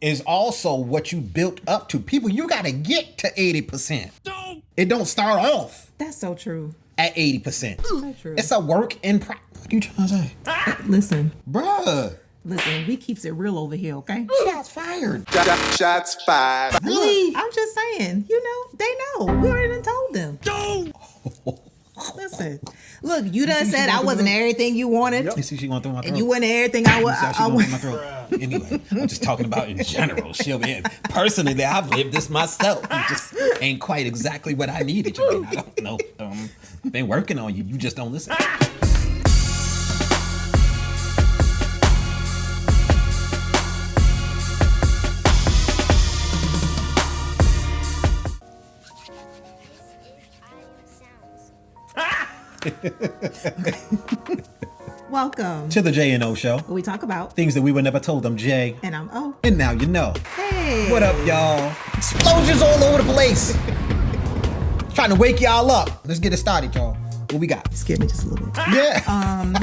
is also what you built up to. People, you got to get to 80%. It don't start off. That's so true. At 80%. So true. It's a work in progress. What you trying to say? Listen. Bruh. Listen, we keeps it real over here, okay? Shots fired. Shots fired. Really? I'm just saying, they know. We already done told them. Listen, look, you done said I wasn't everything you wanted. You see, she going through my throat. And you wasn't everything I was. She going through my throat. Anyway, I'm just talking about in general. Personally, I've lived this myself. It just ain't quite exactly what I needed. I don't know. I've been working on you. You just don't listen. Welcome to the J&O Show. Where we talk about things that we were never told. I'm Jay. And I'm O. And now you know. Hey. What up, y'all? Explosions all over the place. Trying to wake y'all up. Let's get it started, y'all. What we got? Skip me just a little bit. Yeah.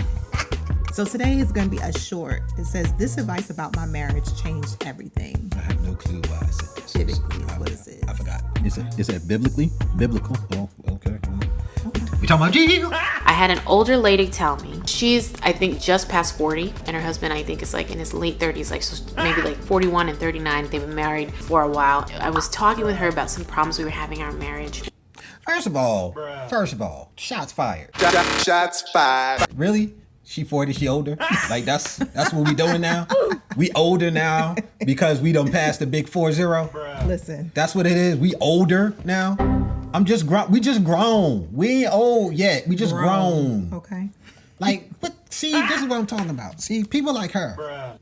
So today is going to be a short. It says, this advice about my marriage changed everything. I have no clue why I said this. Biblically is what it says. I forgot. Is it biblically? Biblical? Oh, okay. We talking about Jesus? I had an older lady tell me, she's, I think, just past 40, and her husband, I think, is like in his late 30s, like so maybe like 41 and 39. They've been married for a while. I was talking with her about some problems we were having in our marriage. First of all, shots fired. Shots fired. Really? She 40, she older? Like that's what we doing now? We older now because we done passed the big 40? Listen. That's what it is. We older now? We just grown. We ain't old yet. We just grown. Okay. Like, but see, this is what I'm talking about. See, people like her.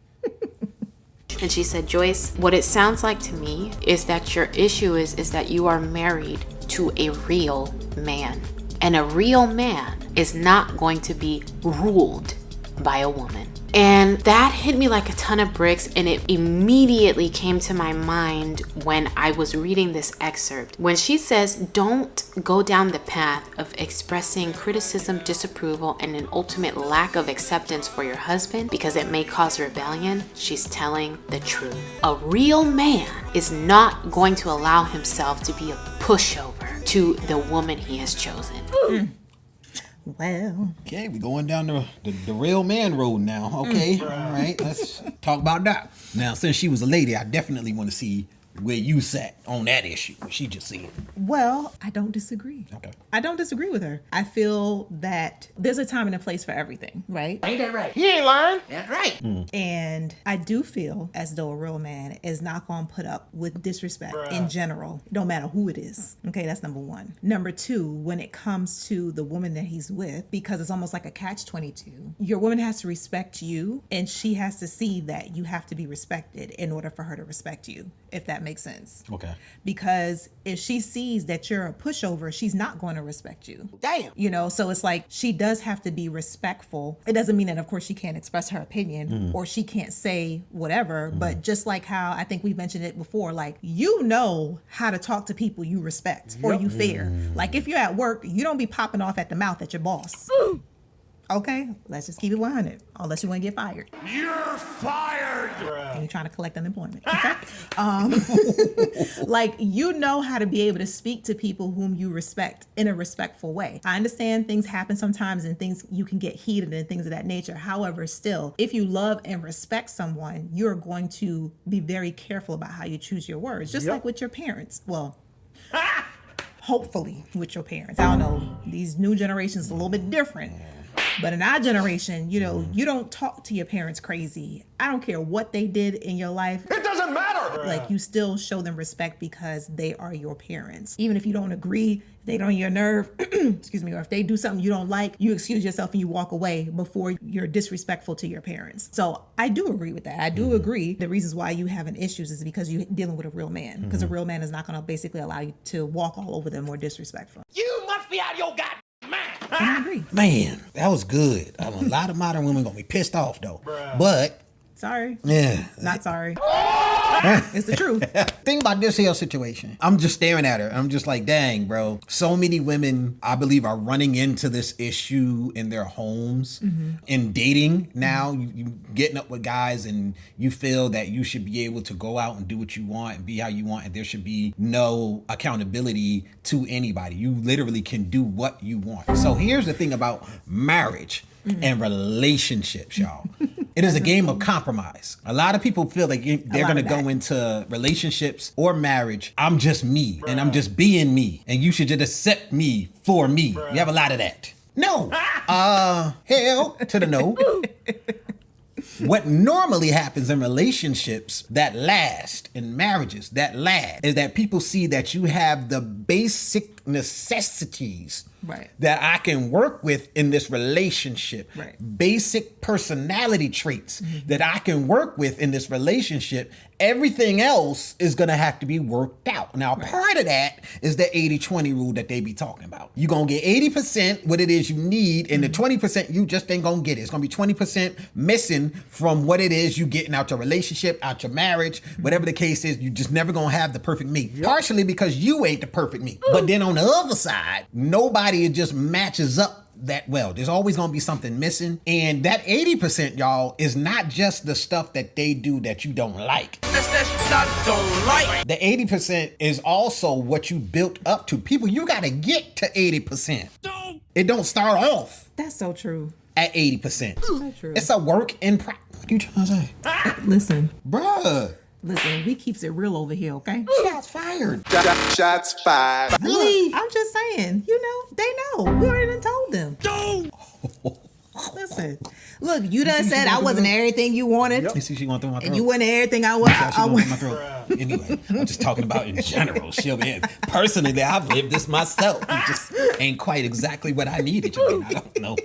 And she said, Joyce, what it sounds like to me is that your issue is that you are married to a real man. And a real man is not going to be ruled by a woman. And that hit me like a ton of bricks, and it immediately came to my mind when I was reading this excerpt. When she says, don't go down the path of expressing criticism, disapproval, and an ultimate lack of acceptance for your husband because it may cause rebellion, she's telling the truth. A real man is not going to allow himself to be a pushover to the woman he has chosen. Well. Okay, we going down the real man road now. Okay, all right, let's talk about that. Now, since she was a lady, I definitely want to see where you sat on that issue. She just said. Well, I don't disagree. Okay. I don't disagree with her. I feel that there's a time and a place for everything, right? Ain't that right? He ain't lying. That's right. And I do feel as though a real man is not going to put up with disrespect in general, no matter who it is. Okay, that's number one. Number two, when it comes to the woman that he's with, because it's almost like a catch-22, your woman has to respect you, and she has to see that you have to be respected in order for her to respect you, if that makes sense. Okay. Because if she sees that you're a pushover, she's not going to respect you. Damn. So it's like she does have to be respectful. It doesn't mean that, of course, she can't express her opinion or she can't say whatever. But just like how I think we've mentioned it before, like, you know how to talk to people you respect or you fear. Like if you're at work, you don't be popping off at the mouth at your boss. Okay, let's just keep it 100. Unless you want to get fired. You're fired. And you're trying to collect unemployment. Okay. Like, you know how to be able to speak to people whom you respect in a respectful way. I understand things happen sometimes and things, you can get heated and things of that nature. However, still, if you love and respect someone, you're going to be very careful about how you choose your words. Just like with your parents. Well, hopefully with your parents. I don't know. These new generations are a little bit different. But in our generation, you don't talk to your parents crazy. I don't care what they did in your life. It doesn't matter. Like, you still show them respect because they are your parents. Even if you don't agree, if they don't on your nerve, excuse me, or if they do something you don't like, you excuse yourself and you walk away before you're disrespectful to your parents. So I do agree with that. I do agree the reasons why you having issues is because you're dealing with a real man. Because a real man is not going to basically allow you to walk all over them or disrespectful. You must be out of your goddamn mind. And I agree. Man, that was good. A lot of modern women gonna be pissed off though. But Sorry. Yeah. Not sorry. It's the truth. Think about this here situation. I'm just staring at her. I'm just like, dang, bro. So many women, I believe, are running into this issue in their homes. In dating now, you getting up with guys and you feel that you should be able to go out and do what you want and be how you want, and there should be no accountability to anybody. You literally can do what you want. So here's the thing about marriage and relationships, y'all. It is a game of compromise. A lot of people feel like they're going to go into relationships or marriage. I'm just me and I'm just being me and you should just accept me for me. You have a lot of that. No. Hell to the no. What normally happens in relationships that last, in marriages that last, is that people see that you have the basic necessities that I can work with in this relationship. Basic personality traits that I can work with in this relationship. Everything else is going to have to be worked out. Now, part of that is the 80-20 rule that they be talking about. You're going to get 80% what it is you need, and the 20% you just ain't going to get it. It's going to be 20% missing from what it is you getting out your relationship, out your marriage, whatever the case is. You just never going to have the perfect mate. Partially because you ain't the perfect mate. But then on the other side, nobody just matches up that well. There's always going to be something missing. And that 80%, y'all, is not just the stuff that they do that you don't like. That's that don't like. The 80% is also what you built up to. People, you got to get to 80%. It don't start off That's so true. at 80%. So true. It's a work in progress. What are you trying to say? Listen. Bruh. Listen, we keeps it real over here, okay? Shots fired. Shots fired. Really? I'm just saying, they know. We already done told them. Listen, look, you done said I wasn't everything you wanted. You see she going through my throat. And you wasn't everything I was. She going through my throat. Anyway, I'm just talking about in general. Personally, I've lived this myself. It just ain't quite exactly what I needed. I don't know.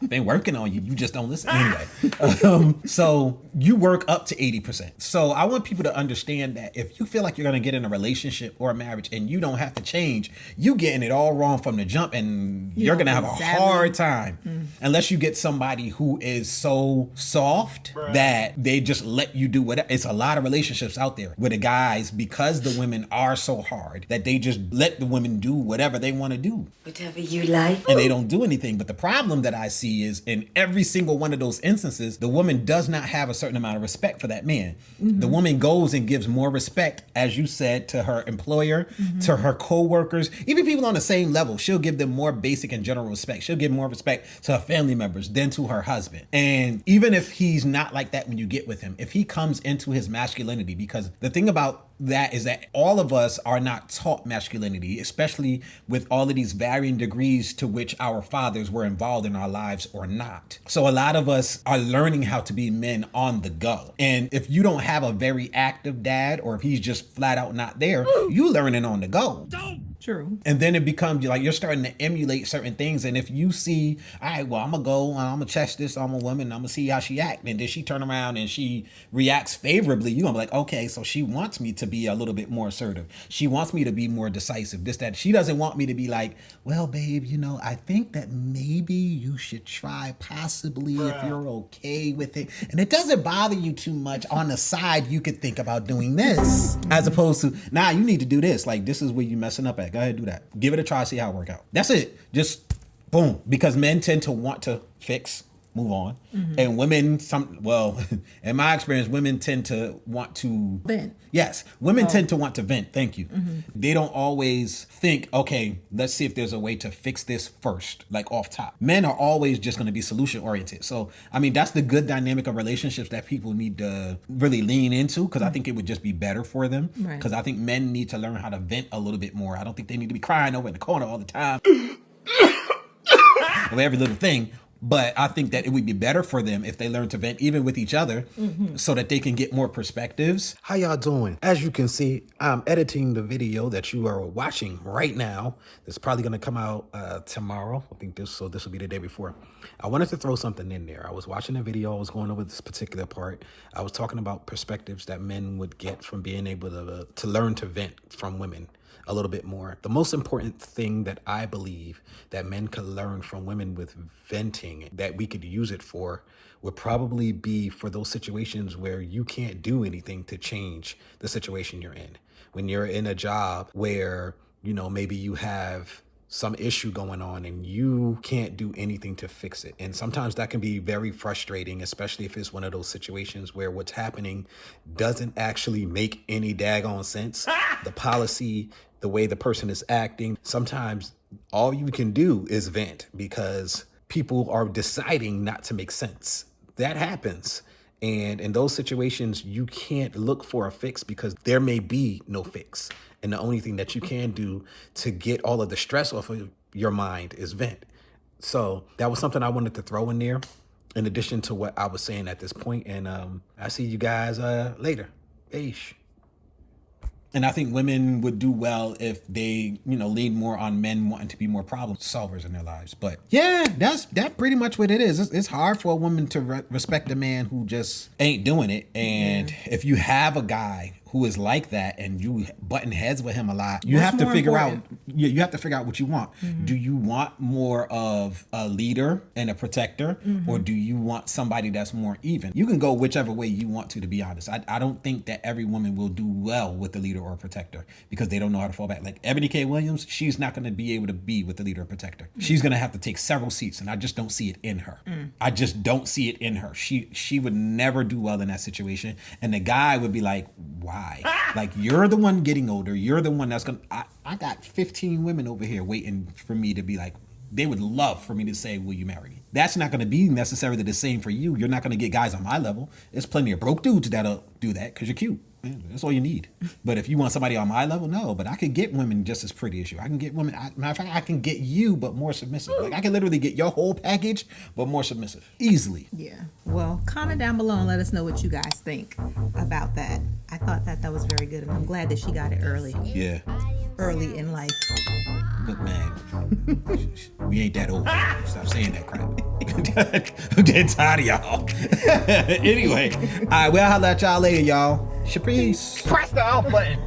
Been working on you. You just don't listen. Anyway, so you work up to 80%. So I want people to understand that if you feel like you're going to get in a relationship or a marriage and you don't have to change, you getting it all wrong from the jump, and you're going to have a hard time unless you get somebody who is so soft that they just let you do whatever. It's a lot of relationships out there where the guys, because the women are so hard, that they just let the women do whatever they want to do. Whatever you like. And they don't do anything. But the problem that I see is in every single one of those instances, the woman does not have a certain amount of respect for that man. The woman goes and gives more respect, as you said, to her employer, to her co-workers, even people on the same level. She'll give them more basic and general respect. She'll give more respect to her family members than to her husband. And even if he's not like that when you get with him, if he comes into his masculinity, because the thing about that is that all of us are not taught masculinity, especially with all of these varying degrees to which our fathers were involved in our lives or not. So a lot of us are learning how to be men on the go. And if you don't have a very active dad, or if he's just flat out not there, you learning on the go. True. And then it becomes like you're starting to emulate certain things. And if you see, all right, well, I'm going to go, I'm going to test this on a woman, I'm going to see how she acts. And then she turn around and she reacts favorably. You're going to be like, okay, so she wants me to be a little bit more assertive. She wants me to be more decisive, this, that. She doesn't want me to be like, well, babe, I think that maybe you should try possibly if you're okay with it. And it doesn't bother you too much. On the side, you could think about doing this as opposed to, nah, you need to do this. Like, this is where you're messing up at. Go ahead, do that. Give it a try, see how it work out. That's it. Just boom. Because men tend to want to fix, move on. And women, in my experience, women tend to want to vent. Yes, women tend to want to vent. Thank you. They don't always think, okay, let's see if there's a way to fix this first, like off top. Men are always just going to be solution oriented. So, that's the good dynamic of relationships that people need to really lean into, because I think it would just be better for them. Because I think men need to learn how to vent a little bit more. I don't think they need to be crying over in the corner all the time over every little thing. But I think that it would be better for them if they learn to vent even with each other so that they can get more perspectives. How y'all doing? As you can see, I'm editing the video that you are watching right now. It's probably going to come out tomorrow. I think this will be the day before. I wanted to throw something in there. I was watching a video. I was going over this particular part. I was talking about perspectives that men would get from being able to learn to vent from women a little bit more. The most important thing that I believe that men could learn from women with venting, that we could use it for, would probably be for those situations where you can't do anything to change the situation you're in. When you're in a job where, you know, maybe you have some issue going on and you can't do anything to fix it. And sometimes that can be very frustrating, especially if it's one of those situations where what's happening doesn't actually make any daggone sense. The policy, the way the person is acting, sometimes all you can do is vent because people are deciding not to make sense. That happens. And in those situations, you can't look for a fix because there may be no fix. And the only thing that you can do to get all of the stress off of your mind is vent. So that was something I wanted to throw in there in addition to what I was saying at this point. And I see you guys later. Peace. And I think women would do well if they, you know, lean more on men wanting to be more problem solvers in their lives. But yeah, that's pretty much what it is. It's hard for a woman to respect a man who just ain't doing it. And if you have a guy who is like that and you button heads with him a lot, you have to figure out what you want. Mm-hmm. Do you want more of a leader and a protector, or do you want somebody that's more even? You can go whichever way you want to be honest. I don't think that every woman will do well with the leader or protector because they don't know how to fall back. Like Ebony K. Williams, she's not going to be able to be with the leader or protector. She's going to have to take several seats, and I just don't see it in her. I just don't see it in her. She would never do well in that situation, and the guy would be like, why? Like, you're the one getting older. You're the one that's I got 15 women over here waiting for me to be like, they would love for me to say, will you marry me? That's not going to be necessarily the same for you. You're not going to get guys on my level. There's plenty of broke dudes that'll do that because you're cute. That's all you need. But if you want somebody on my level, no. But I could get women just as pretty as you. I can get women, matter of fact, I can get you, but more submissive. Like, I can literally get your whole package, but more submissive. Easily. Yeah. Well, comment down below and let us know what you guys think about that. I thought that was very good, and I'm glad that she got it early. Yeah. Early in life. Look, man, we ain't that old. Stop saying that crap. I'm getting tired of y'all. Anyway, all right, well, I'll holla at y'all later, y'all. Shaprice. Press the off button.